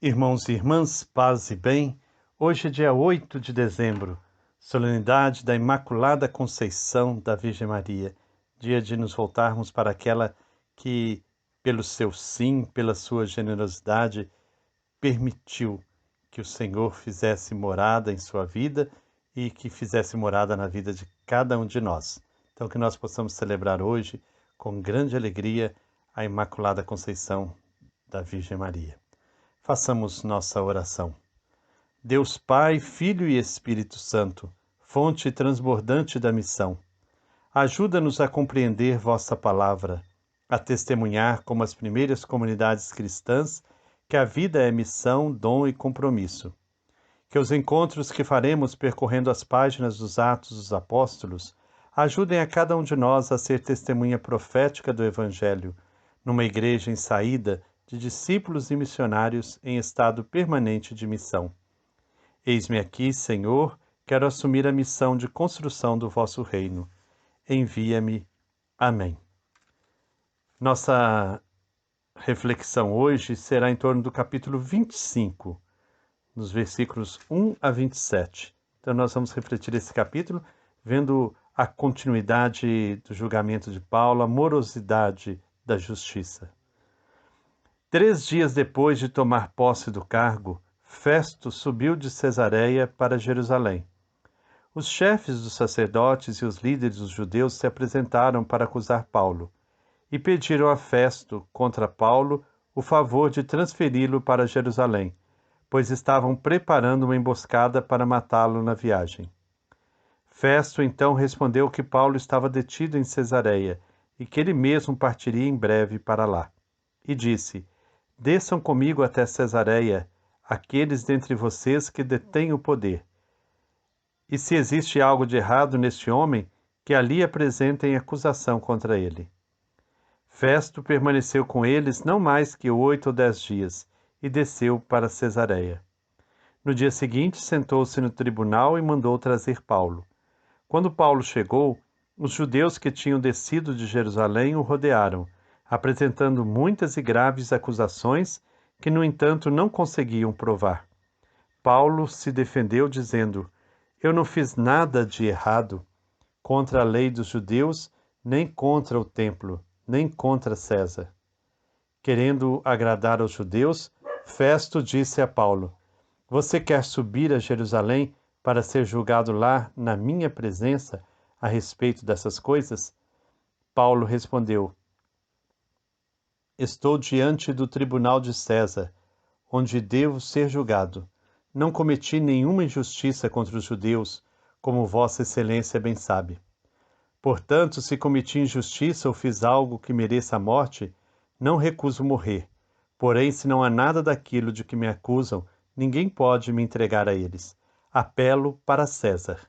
Irmãos e irmãs, paz e bem, hoje é dia 8 de dezembro, solenidade da Imaculada Conceição da Virgem Maria, dia de nos voltarmos para aquela que, pelo seu sim, pela sua generosidade, permitiu que o Senhor fizesse morada em sua vida e que fizesse morada na vida de cada um de nós. Então, que nós possamos celebrar hoje, com grande alegria, a Imaculada Conceição da Virgem Maria. Façamos nossa oração. Deus Pai, Filho e Espírito Santo, fonte transbordante da missão, ajuda-nos a compreender vossa palavra, a testemunhar como as primeiras comunidades cristãs que a vida é missão, dom e compromisso. Que os encontros que faremos percorrendo as páginas dos Atos dos Apóstolos ajudem a cada um de nós a ser testemunha profética do Evangelho, numa igreja em saída de discípulos e missionários em estado permanente de missão. Eis-me aqui, Senhor, quero assumir a missão de construção do vosso reino. Envia-me. Amém. Nossa reflexão hoje será em torno do capítulo 25, nos versículos 1 a 27. Então nós vamos refletir esse capítulo, vendo a continuidade do julgamento de Paulo, a morosidade da justiça. 3 dias depois de tomar posse do cargo, Festo subiu de Cesareia para Jerusalém. Os chefes dos sacerdotes e os líderes dos judeus se apresentaram para acusar Paulo e pediram a Festo, contra Paulo, o favor de transferi-lo para Jerusalém, pois estavam preparando uma emboscada para matá-lo na viagem. Festo então respondeu que Paulo estava detido em Cesareia e que ele mesmo partiria em breve para lá. E disse: Desçam comigo até Cesareia aqueles dentre vocês que detêm o poder. E se existe algo de errado neste homem, que ali apresentem acusação contra ele. Festo permaneceu com eles não mais que 8 ou 10 dias, e desceu para Cesareia. No dia seguinte, sentou-se no tribunal e mandou trazer Paulo. Quando Paulo chegou, os judeus que tinham descido de Jerusalém o rodearam, apresentando muitas e graves acusações que, no entanto, não conseguiam provar. Paulo se defendeu dizendo: Eu não fiz nada de errado contra a lei dos judeus, nem contra o templo, nem contra César. Querendo agradar aos judeus, Festo disse a Paulo: Você quer subir a Jerusalém para ser julgado lá na minha presença a respeito dessas coisas? Paulo respondeu: Estou diante do tribunal de César, onde devo ser julgado. Não cometi nenhuma injustiça contra os judeus, como Vossa Excelência bem sabe. Portanto, se cometi injustiça ou fiz algo que mereça a morte, não recuso morrer. Porém, se não há nada daquilo de que me acusam, ninguém pode me entregar a eles. Apelo para César.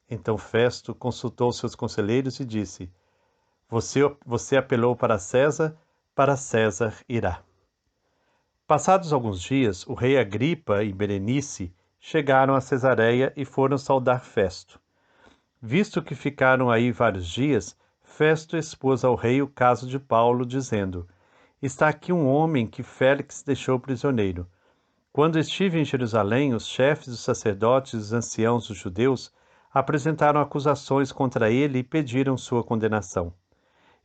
Então Festo consultou seus conselheiros e disse: Você apelou para César irá. Passados alguns dias, o rei Agripa e Berenice chegaram a Cesareia e foram saudar Festo. Visto que ficaram aí vários dias, Festo expôs ao rei o caso de Paulo, dizendo: Está aqui um homem que Félix deixou prisioneiro. Quando estive em Jerusalém, os chefes dos sacerdotes e os anciãos dos judeus apresentaram acusações contra ele e pediram sua condenação.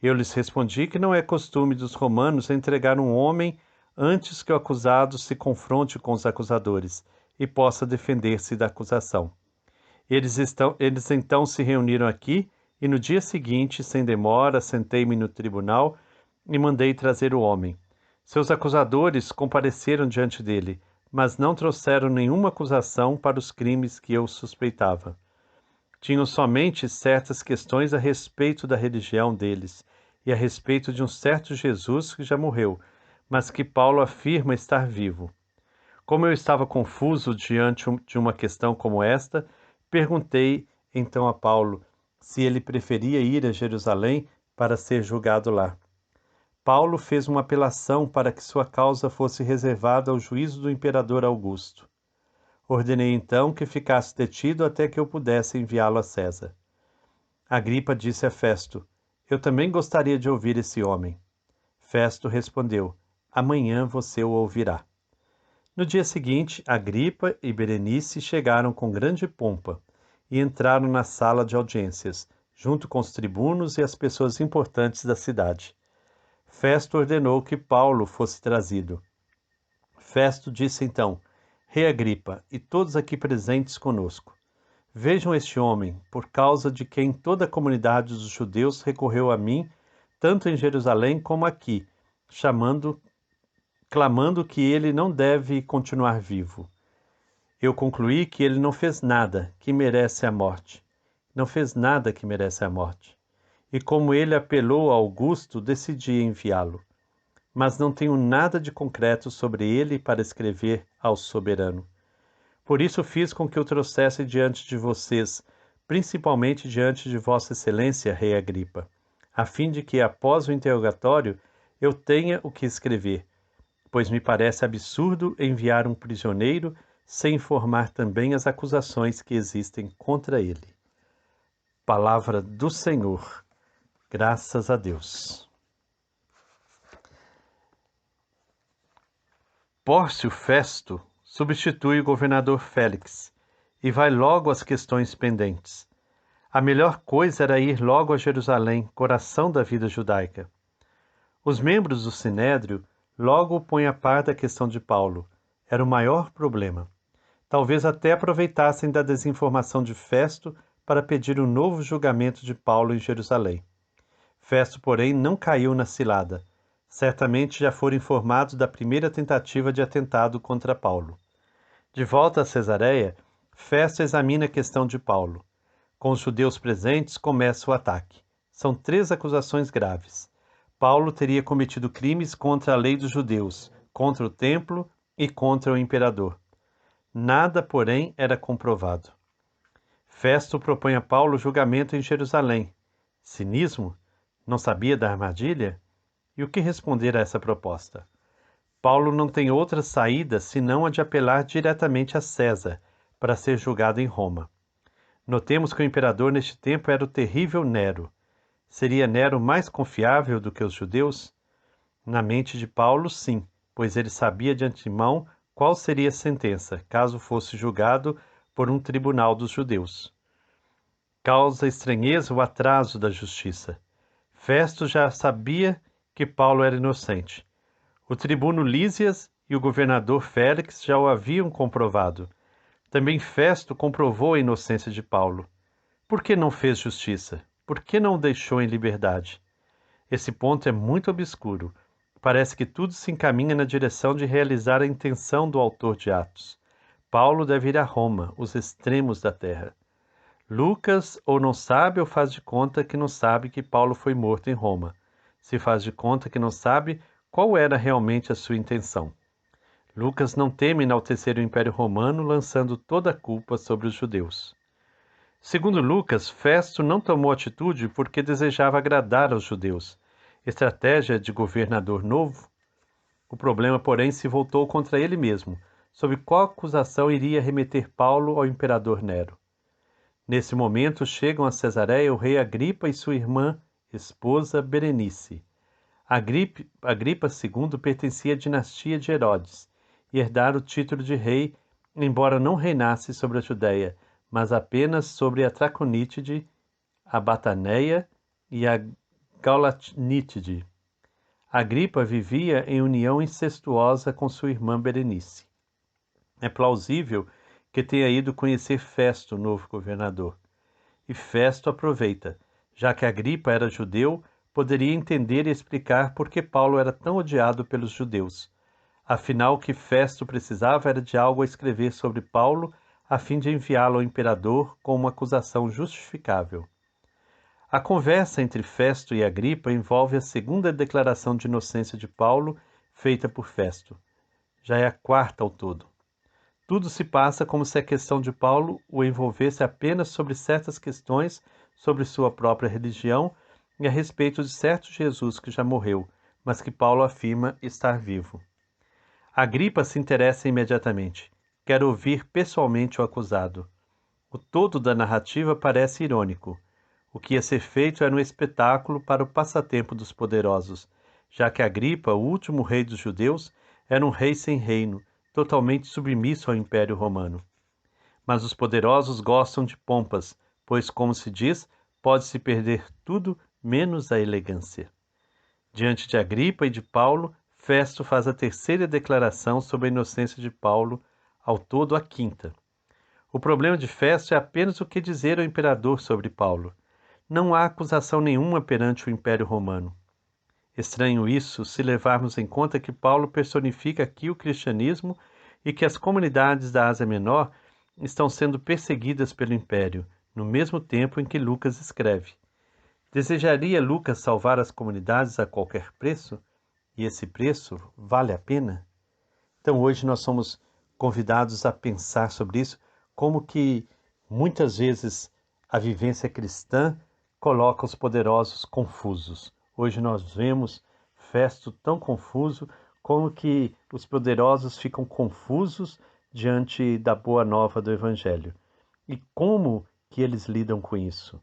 Eu lhes respondi que não é costume dos romanos entregar um homem antes que o acusado se confronte com os acusadores e possa defender-se da acusação. Eles então se reuniram aqui e no dia seguinte, sem demora, sentei-me no tribunal e mandei trazer o homem. Seus acusadores compareceram diante dele, mas não trouxeram nenhuma acusação para os crimes que eu suspeitava. Tinham somente certas questões a respeito da religião deles e a respeito de um certo Jesus que já morreu, mas que Paulo afirma estar vivo. Como eu estava confuso diante de uma questão como esta, perguntei então a Paulo se ele preferia ir a Jerusalém para ser julgado lá. Paulo fez uma apelação para que sua causa fosse reservada ao juízo do imperador Augusto. Ordenei então que ficasse detido até que eu pudesse enviá-lo a César. Agripa disse a Festo: Eu também gostaria de ouvir esse homem. Festo respondeu: Amanhã você o ouvirá. No dia seguinte, Agripa e Berenice chegaram com grande pompa e entraram na sala de audiências, junto com os tribunos e as pessoas importantes da cidade. Festo ordenou que Paulo fosse trazido. Festo disse então: Rei Agripa e todos aqui presentes conosco, vejam este homem, por causa de quem toda a comunidade dos judeus recorreu a mim, tanto em Jerusalém como aqui, clamando que ele não deve continuar vivo. Eu concluí que ele não fez nada que merece a morte. Não fez nada que merece a morte. E como ele apelou a Augusto, decidi enviá-lo. Mas não tenho nada de concreto sobre ele para escrever ao soberano. Por isso fiz com que o trouxesse diante de vocês, principalmente diante de Vossa Excelência, Rei Agripa, a fim de que, após o interrogatório, eu tenha o que escrever, pois me parece absurdo enviar um prisioneiro sem informar também as acusações que existem contra ele. Palavra do Senhor. Graças a Deus. Pórcio Festo substitui o governador Félix e vai logo às questões pendentes. A melhor coisa era ir logo a Jerusalém, coração da vida judaica. Os membros do Sinédrio logo o põem a par da questão de Paulo. Era o maior problema. Talvez até aproveitassem da desinformação de Festo para pedir um novo julgamento de Paulo em Jerusalém. Festo, porém, não caiu na cilada. Certamente já foram informados da primeira tentativa de atentado contra Paulo. De volta a Cesareia, Festo examina a questão de Paulo. Com os judeus presentes, começa o ataque. São 3 acusações graves. Paulo teria cometido crimes contra a lei dos judeus, contra o templo e contra o imperador. Nada, porém, era comprovado. Festo propõe a Paulo julgamento em Jerusalém. Cinismo? Não sabia da armadilha? E o que responder a essa proposta? Paulo não tem outra saída senão a de apelar diretamente a César, para ser julgado em Roma. Notemos que o imperador neste tempo era o terrível Nero. Seria Nero mais confiável do que os judeus? Na mente de Paulo, sim, pois ele sabia de antemão qual seria a sentença, caso fosse julgado por um tribunal dos judeus. Causa estranheza o atraso da justiça. Festo já sabia que Paulo era inocente. O tribuno Lísias e o governador Félix já o haviam comprovado. Também Festo comprovou a inocência de Paulo. Por que não fez justiça? Por que não o deixou em liberdade? Esse ponto é muito obscuro. Parece que tudo se encaminha na direção de realizar a intenção do autor de Atos. Paulo deve ir a Roma, os extremos da terra. Lucas ou não sabe ou faz de conta que não sabe que Paulo foi morto em Roma. Se faz de conta que não sabe qual era realmente a sua intenção. Lucas não teme enaltecer o Império Romano, lançando toda a culpa sobre os judeus. Segundo Lucas, Festo não tomou atitude porque desejava agradar aos judeus. Estratégia de governador novo? O problema, porém, se voltou contra ele mesmo, sob qual acusação iria remeter Paulo ao imperador Nero. Nesse momento chegam a Cesareia o rei Agripa e sua irmã, esposa Berenice. Agripa II pertencia à dinastia de Herodes e herdara o título de rei, embora não reinasse sobre a Judéia, mas apenas sobre a Traconítide, a Bataneia e a Gaulatnítide. Agripa vivia em união incestuosa com sua irmã Berenice. É plausível que tenha ido conhecer Festo, o novo governador. E Festo aproveita. Já que Agripa era judeu, poderia entender e explicar por que Paulo era tão odiado pelos judeus. Afinal, o que Festo precisava era de algo a escrever sobre Paulo, a fim de enviá-lo ao imperador com uma acusação justificável. A conversa entre Festo e Agripa envolve a segunda declaração de inocência de Paulo, feita por Festo. Já é a 4ª ao todo. Tudo se passa como se a questão de Paulo o envolvesse apenas sobre certas questões sobre sua própria religião e a respeito de certo Jesus que já morreu, mas que Paulo afirma estar vivo. Agripa se interessa imediatamente. Quer ouvir pessoalmente o acusado. O todo da narrativa parece irônico. O que ia ser feito era um espetáculo para o passatempo dos poderosos, já que Agripa, o último rei dos judeus, era um rei sem reino, totalmente submisso ao Império Romano. Mas os poderosos gostam de pompas, pois, como se diz, pode-se perder tudo menos a elegância. Diante de Agripa e de Paulo, Festo faz a terceira declaração sobre a inocência de Paulo, ao todo a quinta. O problema de Festo é apenas o que dizer ao imperador sobre Paulo. Não há acusação nenhuma perante o Império Romano. Estranho isso se levarmos em conta que Paulo personifica aqui o cristianismo e que as comunidades da Ásia Menor estão sendo perseguidas pelo Império, no mesmo tempo em que Lucas escreve. Desejaria Lucas salvar as comunidades a qualquer preço? E esse preço vale a pena? Então hoje nós somos convidados a pensar sobre isso, como que muitas vezes a vivência cristã coloca os poderosos confusos. Hoje nós vemos Festo tão confuso, como que os poderosos ficam confusos diante da boa nova do Evangelho. E como que eles lidam com isso?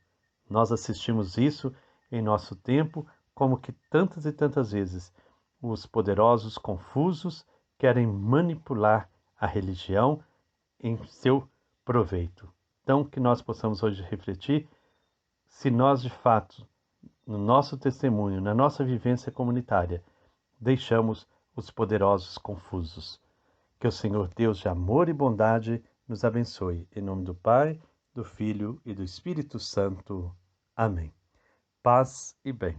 Nós assistimos isso em nosso tempo, como que tantas e tantas vezes os poderosos confusos querem manipular a religião em seu proveito. Então, que nós possamos hoje refletir se nós, de fato, no nosso testemunho, na nossa vivência comunitária, deixamos os poderosos confusos. Que o Senhor Deus de amor e bondade nos abençoe. Em nome do Pai, do Filho e do Espírito Santo. Amém. Paz e bem.